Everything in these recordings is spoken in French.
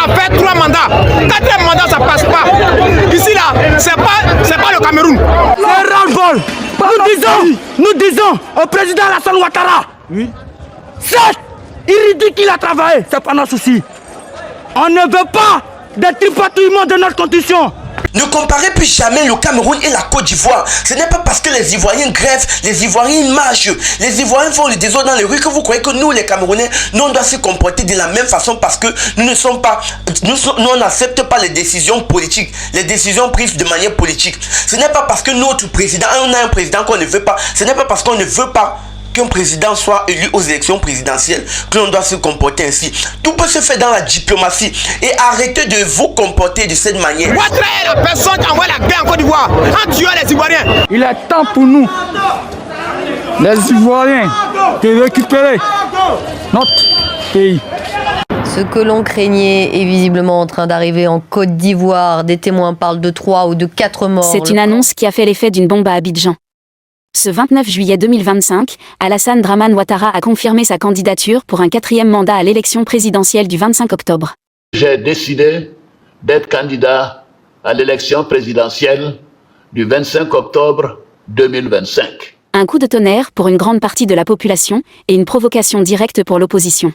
a fait 3 mandats. 4e mandat, ça passe pas. Ici, là, c'est pas le Cameroun. C'est ras-le-bol. Nous disons au président Alassane Ouattara, oui. Certes, il dit qu'il a travaillé, c'est pas notre souci. On ne veut pas des tripatouillements de notre constitution. Ne comparez plus jamais le Cameroun et la Côte d'Ivoire. Ce n'est pas parce que les Ivoiriens grèvent, les Ivoiriens marchent, les Ivoiriens font le désordre dans les rues que vous croyez que nous, les Camerounais, nous on doit se comporter de la même façon parce que nous ne sommes pas, nous on n'accepte pas les décisions politiques, les décisions prises de manière politique. Ce n'est pas parce que notre président, on a un président qu'on ne veut pas, ce n'est pas parce qu'on ne veut pas qu'un président soit élu aux élections présidentielles que l'on doit se comporter ainsi. Tout peut se faire dans la diplomatie et arrêtez de vous comporter de cette manière. Ouattara est la personne qui envoie la guerre en Côte d'Ivoire en tuant les Ivoiriens. Il est temps pour nous, les Ivoiriens, de récupérer notre pays. Ce que l'on craignait est visiblement en train d'arriver en Côte d'Ivoire. Des témoins parlent de 3 ou de 4 morts. C'est une annonce qui a fait l'effet d'une bombe à Abidjan. Ce 29 juillet 2025, Alassane Dramane Ouattara a confirmé sa candidature pour un 4e mandat à l'élection présidentielle du 25 octobre. J'ai décidé d'être candidat à l'élection présidentielle du 25 octobre 2025. Un coup de tonnerre pour une grande partie de la population et une provocation directe pour l'opposition.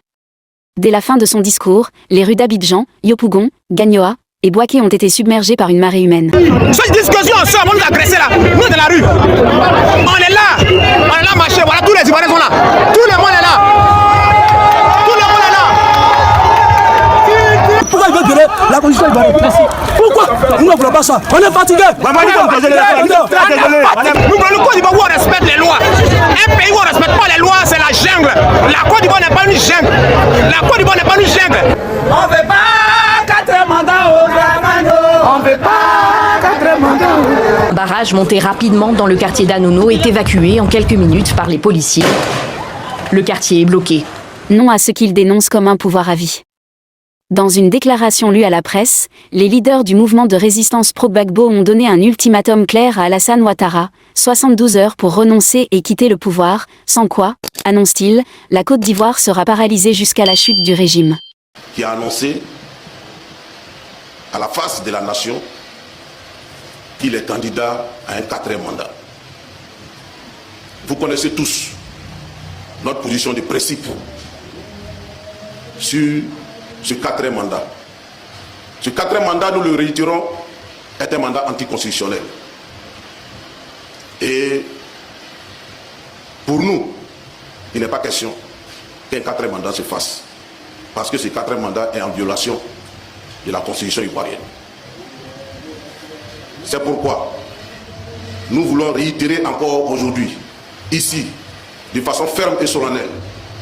Dès la fin de son discours, les rues d'Abidjan, Yopougon, Gagnoa et Bouaké ont été submergées par une marée humaine. Cette discussion ensemble, on nous a agressés là, nous dans la rue. On est là marcher, voilà, tous les Ivoiriens sont là. Tout le monde est là. Tout le monde est là. Pourquoi il veut violer la constitution ivoirienne? Pourquoi? Nous ne voulons pas ça. On est fatigués. Nous voulons Côte d'Ivoire où on respecte les lois. Un pays où on ne respecte pas les lois, c'est la jungle. La Côte d'Ivoire n'est pas une jungle. La Côte d'Ivoire n'est pas une jungle. On ne veut pas 4 mandats au Dramane. On ne veut pas 4 mandats. Un barrage monté rapidement dans le quartier d'Anono est évacué en quelques minutes par les policiers. Le quartier est bloqué. Non à ce qu'ils dénoncent comme un pouvoir à vie. Dans une déclaration lue à la presse, les leaders du mouvement de résistance pro-Gbagbo ont donné un ultimatum clair à Alassane Ouattara, 72 heures pour renoncer et quitter le pouvoir, sans quoi, annonce-t-il, la Côte d'Ivoire sera paralysée jusqu'à la chute du régime. Qui a annoncé à la face de la nation qu'il est candidat à un 4e mandat. Vous connaissez tous notre position de principe sur ce 4e mandat. Ce 4e mandat, nous le réitérons, est un mandat anticonstitutionnel. Et pour nous, il n'est pas question qu'un 4e mandat se fasse. Parce que ce 4e mandat est en violation de la constitution ivoirienne. C'est pourquoi nous voulons réitérer encore aujourd'hui, ici, de façon ferme et solennelle,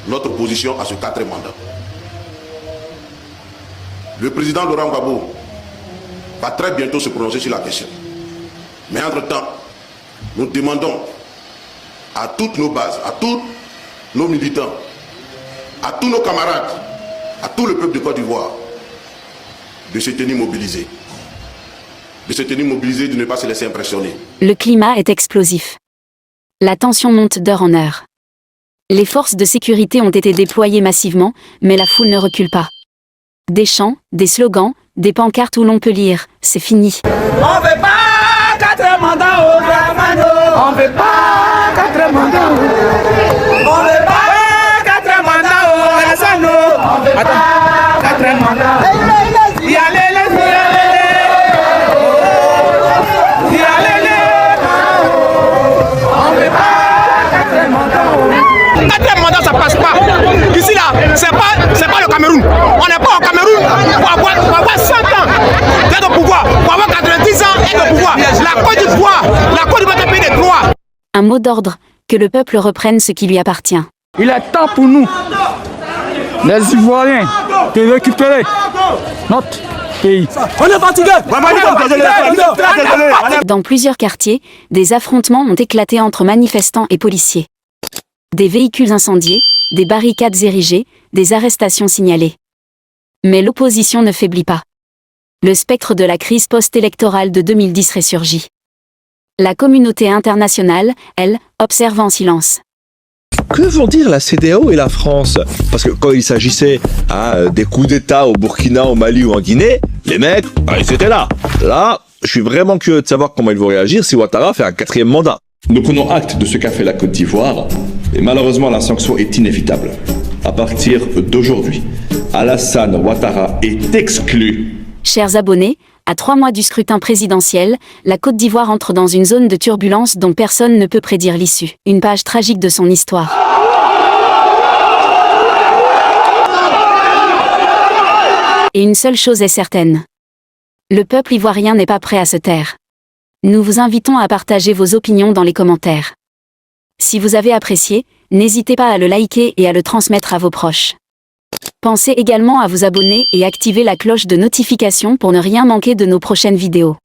notre position à ce 4e mandat. Le président Laurent Gbagbo va très bientôt se prononcer sur la question. Mais entre-temps, nous demandons à toutes nos bases, à tous nos militants, à tous nos camarades, à tout le peuple de Côte d'Ivoire, de se tenir mobilisés. De se tenir mobilisés, de ne pas se laisser impressionner. Le climat est explosif. La tension monte d'heure en heure. Les forces de sécurité ont été déployées massivement, mais la foule ne recule pas. Des chants, des slogans, des pancartes où l'on peut lire « C'est fini ». On ne veut pas 4 mandats au Dramane. On ne veut pas 4 mandats au Dramane. On ne veut pas 4 mandats au Alassane. On ne veut pas 4 mandats. Y allez les on ne veut pas 4 mandats. 4e mandat, ça passe pas. Ici là, c'est pas le Cameroun. On n'est pas au Cameroun pour avoir 100 ans d'être au pouvoir, pour avoir 90 ans d'être au pouvoir. La Côte d'Ivoire est un pays de droit. Un mot d'ordre, que le peuple reprenne ce qui lui appartient. Il est temps pour nous, les Ivoiriens, de récupérer notre pays. On est fatigués. Dans plusieurs quartiers, des affrontements ont éclaté entre manifestants et policiers. Des véhicules incendiés, des barricades érigées, des arrestations signalées. Mais l'opposition ne faiblit pas. Le spectre de la crise post-électorale de 2010 ressurgit. La communauté internationale, elle, observe en silence. Que vont dire la CEDEAO et la France? Parce que quand il s'agissait des coups d'État au Burkina, au Mali ou en Guinée, les mecs, ils étaient là. Là, je suis vraiment curieux de savoir comment ils vont réagir si Ouattara fait un 4e mandat. Nous prenons acte de ce qu'a fait la Côte d'Ivoire et malheureusement la sanction est inévitable. À partir d'aujourd'hui, Alassane Ouattara est exclu. Chers abonnés, à 3 mois du scrutin présidentiel, la Côte d'Ivoire entre dans une zone de turbulence dont personne ne peut prédire l'issue. Une page tragique de son histoire. Et une seule chose est certaine. Le peuple ivoirien n'est pas prêt à se taire. Nous vous invitons à partager vos opinions dans les commentaires. Si vous avez apprécié, n'hésitez pas à le liker et à le transmettre à vos proches. Pensez également à vous abonner et activer la cloche de notification pour ne rien manquer de nos prochaines vidéos.